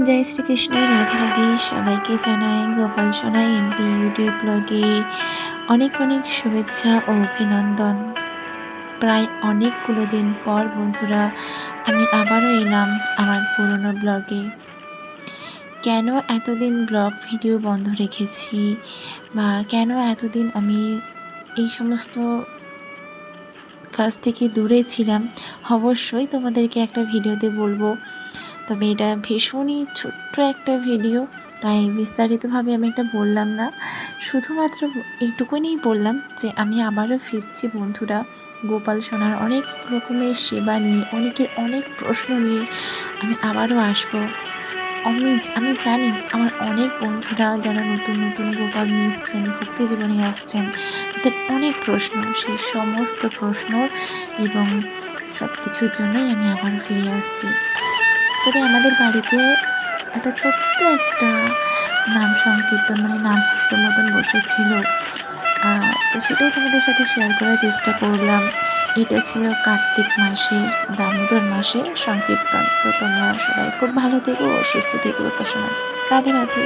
জয় শ্রীকৃষ্ণ, রাধে রাধে। সবাইকে জানাই Gopal Sonai MP YouTube ব্লগে অনেক অনেক শুভেচ্ছা ও অভিনন্দন। প্রায় অনেকগুলো দিন পর বন্ধুরা আমি আবারও এলাম আমার পুরনো ব্লগে। কেন এতদিন ব্লগ ভিডিও বন্ধ রেখেছি বা কেন এতদিন আমি এই সমস্ত কাজ থেকে দূরে ছিলাম, অবশ্যই তোমাদেরকে একটা ভিডিওতে বলবো। তবে এটা ভীষণই ছোট্ট একটা ভিডিও, তাই বিস্তারিতভাবে আমি এটা বললাম না। শুধুমাত্র এইটুকুনি বললাম যে আমি আবারও ফিরছি বন্ধুরা, গোপাল সোনার অনেক রকমের সেবা নিয়ে, অনেকের অনেক প্রশ্ন নিয়ে আমি আবারও আসবো। আমি জানি আমার অনেক বন্ধুরা যারা নতুন নতুন গোপাল নিয়ে এসছেন, ভক্তি জীবনে আসছেন, তাদের অনেক প্রশ্ন, সেই সমস্ত প্রশ্ন এবং সব কিছুর জন্যই আমি আবারও ফিরে আসছি। তবে আমাদের বাড়িতে একটা ছোট্ট একটা নাম সংকীর্তন মানে নামহট্ট মতন বসেছিল, তো সেটাই তোমাদের সাথে শেয়ার করার চেষ্টা করলাম। এটা ছিল কার্তিক মাসের দামোদর মাসের সংকীর্তন। তো তোমরা সবাই খুব ভালো থেকো, সুস্থ থেকো, উপাসনা। রাধে রাধে।